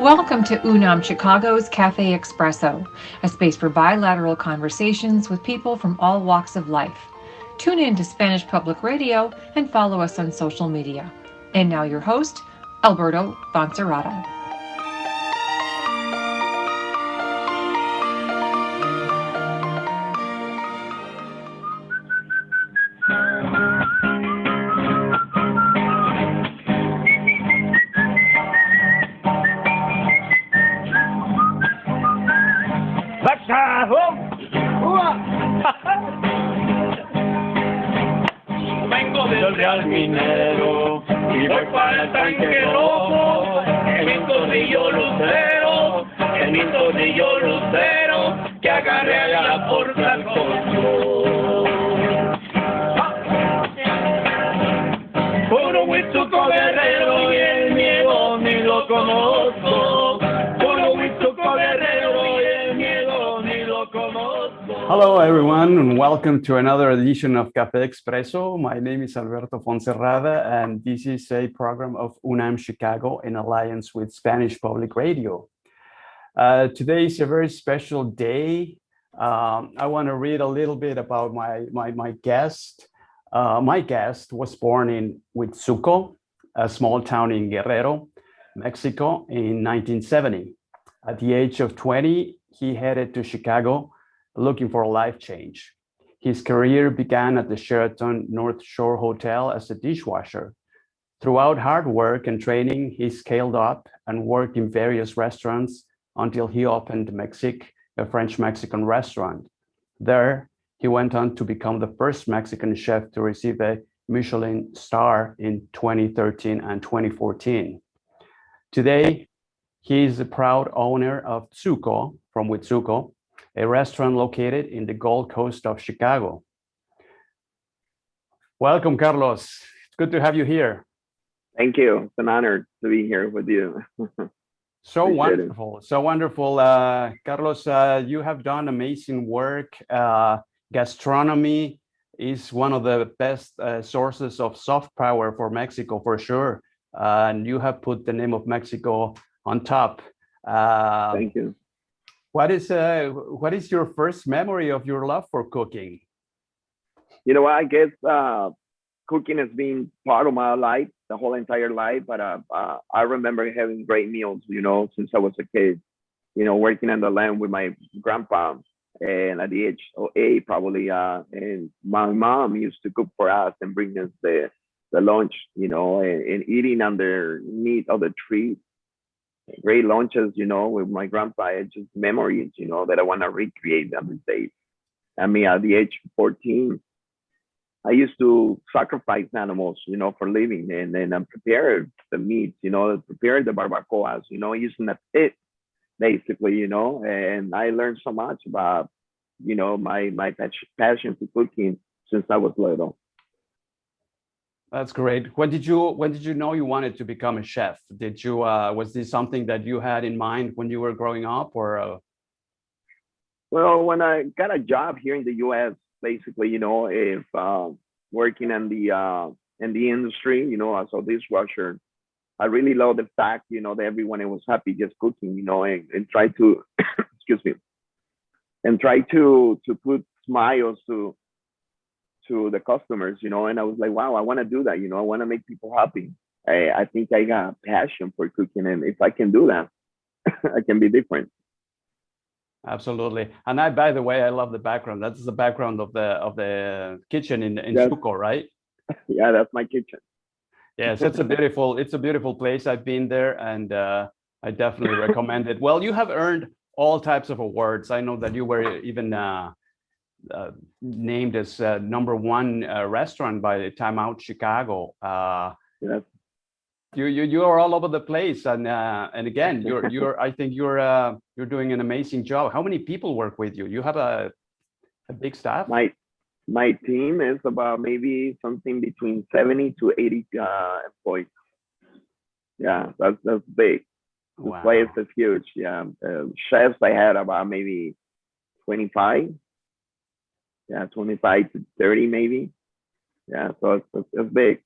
Welcome to UNAM Chicago's CAFÉ EXPRESSO, a space for bilateral conversations with people from all walks of life. Tune in to Spanish Public Radio and follow us on social media. And now your host, Alberto Foncerrada. Vengo del Real Minero y voy para el tanque rojo, en mi tornillo lucero, en mi tornillo lucero, que agarré allá por Tlacoyo. Puro Huitzuco guerrero y el miedo ni lo conozco. Puro Huitzuco guerrero y el miedo ni lo conozco. Hello, everyone, and welcome to another edition of Café Expresso. My name is Alberto Foncerrada, and this is a program of UNAM Chicago in alliance with Spanish Public Radio. Today is a very special day. I want to read a little bit about my guest. My guest was born in Huitzuco, a small town in Guerrero, Mexico, in 1970. At the age of 20, he headed to Chicago looking for a life change. His career began at the Sheraton North Shore Hotel as a dishwasher. Throughout hard work and training, he scaled up and worked in various restaurants until he opened Mexic, a French-Mexican restaurant. There, he went on to become the first Mexican chef to receive a Michelin star in 2013 and 2014. Today, he is the proud owner of Tzuco from Huitzuco, a restaurant located in the Gold Coast of Chicago. Welcome, Carlos. It's good to have you here. Thank you. It's an honor to be here with you. So wonderful. So wonderful. Carlos, you have done amazing work. Gastronomy is one of the best sources of soft power for Mexico, for sure. And you have put the name of Mexico on top. Thank you. What is your first memory of your love for cooking? You know, I guess cooking has been part of my life, the whole entire life. But I remember having great meals, you know, since I was a kid. You know, working on the land with my grandpa, and at the age of 8, probably. And my mom used to cook for us and bring us the lunch, you know, and eating underneath of the tree. Great lunches, you know, with my grandpa. It's just memories, you know, that I want to recreate them these days. I mean, at the age of 14, I used to sacrifice animals, you know, for living, and then I prepared the meat, you know, prepared the barbacoas, you know, using a pit, basically, you know, and I learned so much about, you know, my passion for cooking since I was little. That's great. When did you know you wanted to become a chef? Did you was this something that you had in mind when you were growing up, or? Well, when I got a job here in the U.S., basically, you know, if working in the industry, you know, as a dishwasher, I really love the fact, you know, that everyone was happy just cooking, you know, and try to, excuse me, and try to put smiles to the customers, you know, and I was like, wow, I want to do that, you know, I want to make people happy. I think I got passion for cooking, and if I can do that, I can be different. Absolutely. And by the way, I love the background. That's the background of the kitchen in Chuco, right? Yeah, that's my kitchen. Yes, it's a beautiful place. I've been there, and I definitely recommend it. Well, you have earned all types of awards. I know that you were even named as #1 restaurant by Time Out Chicago. Yes. You are all over the place, and again, I think you're doing an amazing job. How many people work with you? You have a big staff? My team is about maybe something between 70 to 80 employees. Yeah, that's big. The Wow. place is huge. Yeah, chefs I had about maybe 25. Yeah, 25 to 30 maybe. Yeah, so it's big.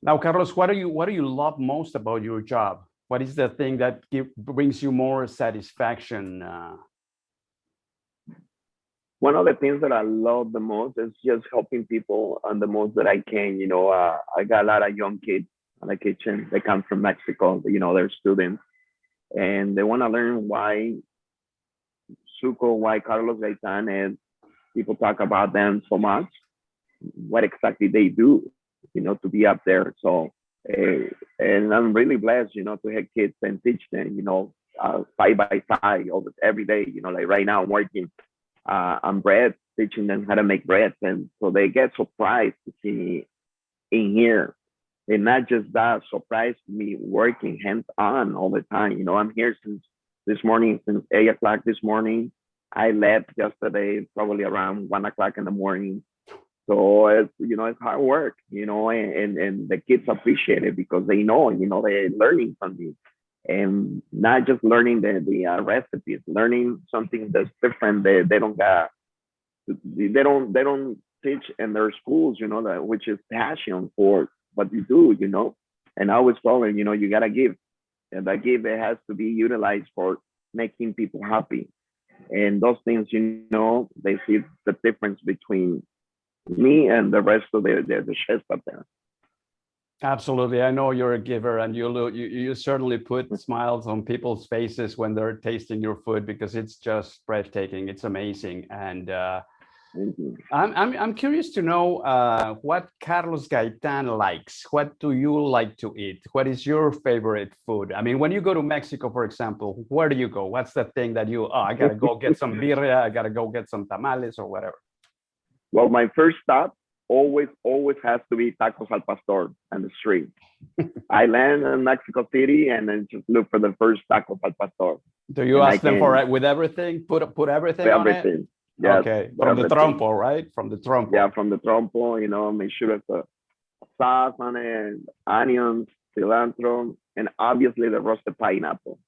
Now, Carlos, what do you love most about your job? What is the thing that brings you more satisfaction? One of the things that I love the most is just helping people on the most that I can. I got a lot of young kids in the kitchen. They come from Mexico. They're students, and they want to learn why why Carlos Gaytán, and people talk about them so much. What exactly they do, to be up there. So, and I'm really blessed, to have kids and teach them, side by side every day. Like right now, I'm working on bread, teaching them how to make bread, and so they get surprised to see me in here. And not just that, surprised me working hands on all the time. I'm here since this morning, since 8 o'clock this morning. I left yesterday, probably around 1 o'clock in the morning. So it's hard work, and the kids appreciate it because they know, they're learning from me, and not just learning the recipes, learning something that's different. They don't got, they don't teach in their schools, which is passion for what you do, And I always tell them, you gotta give, and that give it has to be utilized for making people happy, and those things, they see the difference between me and the rest of the chefs up there. Absolutely. I know you're a giver, and you certainly put smiles on people's faces when they're tasting your food, because it's just breathtaking. It's amazing. And I'm curious to know what Carlos Gaytán likes. What do you like to eat? What is your favorite food? I mean, when you go to Mexico, for example, where do you go? What's the thing that I gotta go get some birria, I gotta go get some tamales or whatever? Well, my first stop always has to be tacos al pastor on the street. I land in Mexico City and then just look for the first tacos al pastor. Do you ask them for it with everything? Put everything on everything. it? Yes, okay, from the trompo, right? From the trompo. Yeah, from the trompo, make sure there's a sauce on it, onions, cilantro, and obviously the roasted pineapple.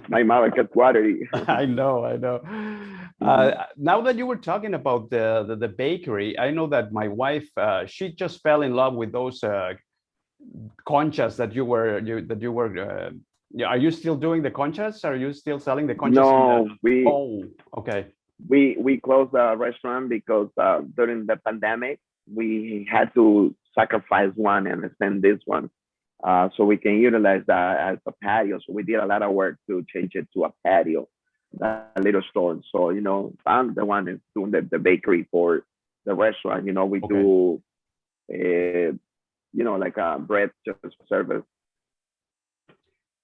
My mouth gets watery. I know. Now that you were talking about the bakery, I know that my wife, she just fell in love with those conchas that you were. Are you still doing the conchas? Are you still selling the conchas? No, okay. We closed the restaurant because during the pandemic we had to sacrifice one and send this one. So we can utilize that as a patio. So we did a lot of work to change it to a patio, a little store. So, I'm the one that's doing the bakery for the restaurant. We do, like a bread service.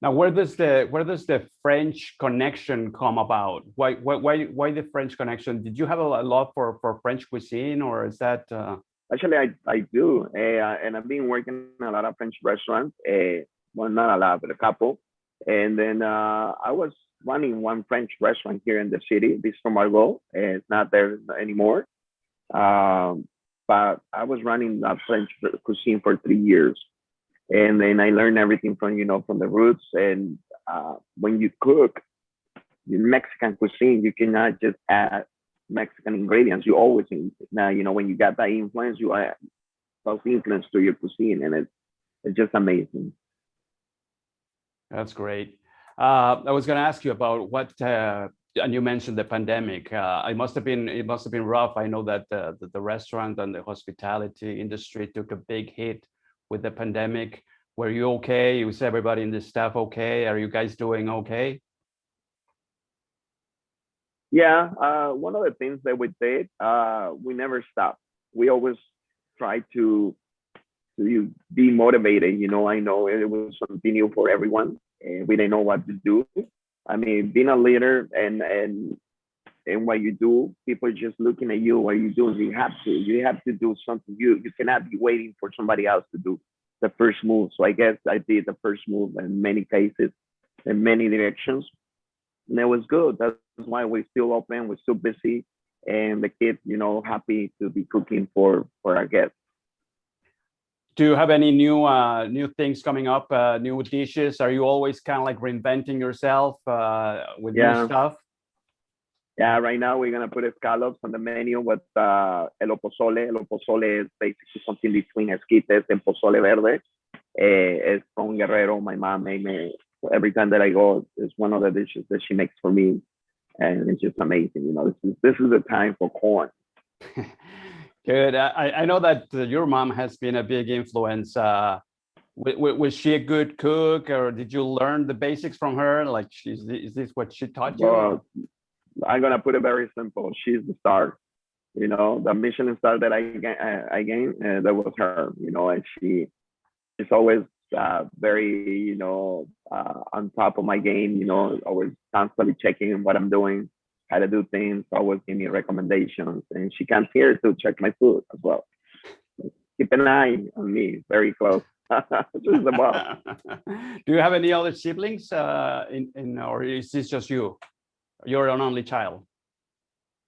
Now, where does the French connection come about? Why the French connection? Did you have a love for French cuisine, or is that? Actually, I do, and I've been working in a lot of French restaurants. Well, not a lot, but a couple. And then I was running one French restaurant here in the city, Bistro Margot. It's not there anymore. But I was running the French cuisine for 3 years, and then I learned everything from the roots. And when you cook Mexican cuisine, you cannot just add Mexican ingredients. You always now, when you got that influence, you add those influence to your cuisine, and it's just amazing. That's great. I was going to ask you about what, and you mentioned the pandemic. It must have been rough. I know that the restaurant and the hospitality industry took a big hit with the pandemic. Were you okay? Was everybody in the staff okay? Are you guys doing okay? Yeah, one of the things that we did, we never stopped. We always try to be motivated. I know it was something new for everyone, and we didn't know what to do. I mean, being a leader and what you do, people are just looking at you. What you do, you have to do something. You cannot be waiting for somebody else to do the first move. So I guess I did the first move in many cases, in many directions. And it was good. That's why we're still open, we're still busy, and the kids, happy to be cooking for our guests. Do you have any new things coming up, new dishes? Are you always kind of like reinventing yourself with new stuff? Yeah, right now we're gonna put scallops on the menu with el pozole. El pozole is basically something between esquites and pozole verde. It's from Guerrero. My mom made me every time that I go. It's one of the dishes that she makes for me, and it's just amazing. You know, this is the time for corn. Good. I know that your mom has been a big influence. Was she a good cook, or did you learn the basics from her? Like, is this what she taught you? Well, I'm gonna put it very simple. She's the star. You know, the Michelin star that I gained, that was her. You know, and she's always very, you know, on top of my game. You know, always constantly checking what I'm doing, how to do things. Always give me recommendations, and she comes here to check my food as well. Keep an eye on me, very close. Just the boss. Do you have any other siblings or is this just you? You're an only child.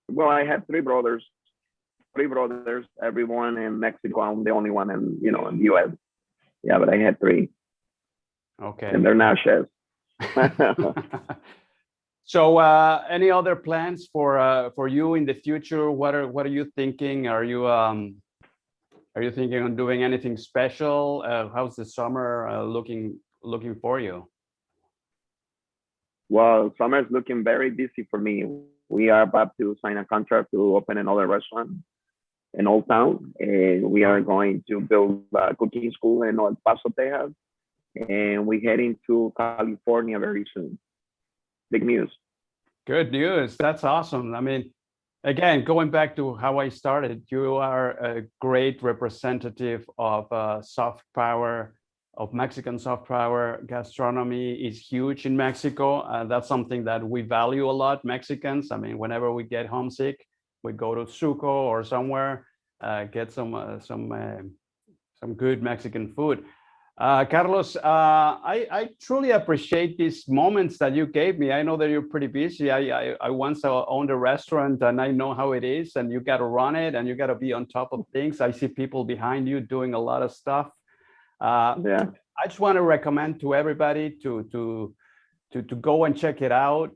Well, I have three brothers. Everyone in Mexico. I'm the only one in, you know, in the US. Yeah, but I had three. Okay. And they're now chefs. So, any other plans for you in the future? What are you thinking? Are you thinking on doing anything special? How's the summer looking for you? Well, summer is looking very busy for me. We are about to sign a contract to open another restaurant in Old Town, and we are going to build a cooking school in El Paso, Texas, and we're heading to California very soon. Big news. Good news. That's awesome. I mean, again, going back to how I started, you are a great representative of soft power, of Mexican soft power. Gastronomy is huge in Mexico. That's something that we value a lot, Mexicans. I mean, whenever we get homesick, we go to Suco or somewhere, get some good Mexican food. Carlos, I truly appreciate these moments that you gave me. I know that you're pretty busy. I once owned a restaurant, and I know how it is, and you got to run it, and you got to be on top of things. I see people behind you doing a lot of stuff. Yeah. I just want to recommend to everybody to go and check it out.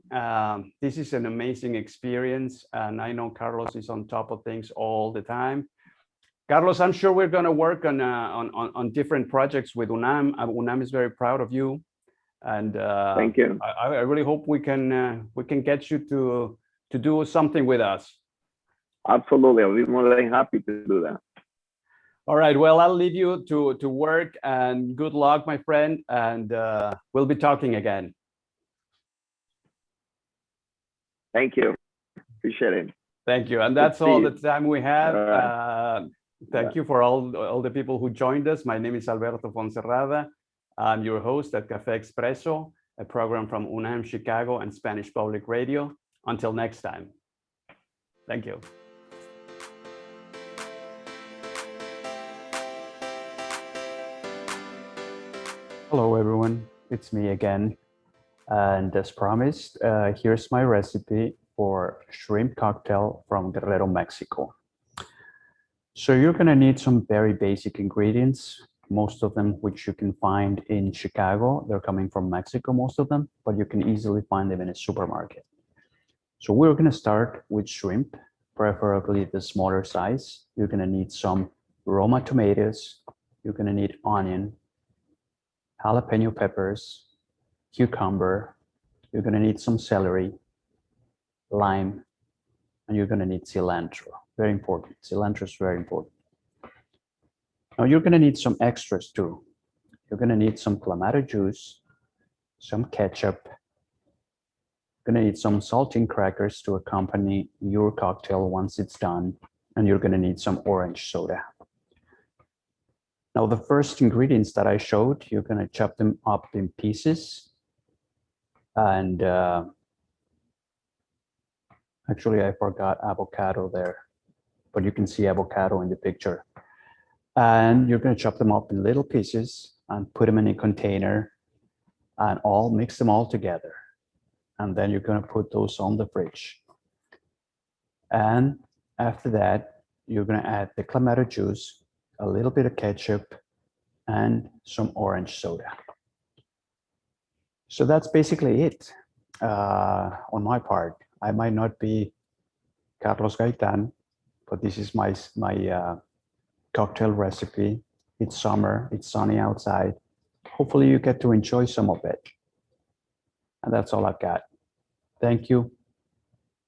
This is an amazing experience, and I know Carlos is on top of things all the time. Carlos, I'm sure we're going to work on different projects with UNAM. UNAM is very proud of you, and thank you. I really hope we can get you to do something with us. Absolutely, I'll be more than happy to do that. All right. Well, I'll leave you to work, and good luck, my friend, and we'll be talking again. Thank you. Appreciate it. Thank you. And that's all the time we have. Thank you for all the people who joined us. My name is Alberto Foncerrada. I'm your host at CAFÉ EXPRESSO, a program from UNAM Chicago and Spanish Public Radio. Until next time. Thank you. Hello, everyone. It's me again. And as promised, here's my recipe for shrimp cocktail from Guerrero, Mexico. So you're going to need some very basic ingredients, most of them which you can find in Chicago. They're coming from Mexico, most of them, but you can easily find them in a supermarket. So we're going to start with shrimp, preferably the smaller size. You're going to need some Roma tomatoes. You're going to need onion, jalapeno peppers, cucumber. You're going to need some celery, lime, and you're going to need cilantro. Very important. Cilantro is very important. Now you're going to need some extras too. You're going to need some clamato juice, some ketchup. You're going to need some saltine crackers to accompany your cocktail once it's done, and you're going to need some orange soda. Now the first ingredients that I showed, you're going to chop them up in pieces, and actually I forgot avocado there, but you can see avocado in the picture. And you're going to chop them up in little pieces and put them in a container and mix them all together. And then you're going to put those on the fridge. And after that, you're going to add the clamato juice, a little bit of ketchup, and some orange soda. So that's basically it on my part. I might not be Carlos Gaytán, but this is my cocktail recipe, It's summer, it's sunny outside. Hopefully you get to enjoy some of it. And that's all I've got. Thank you.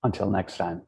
Until next time.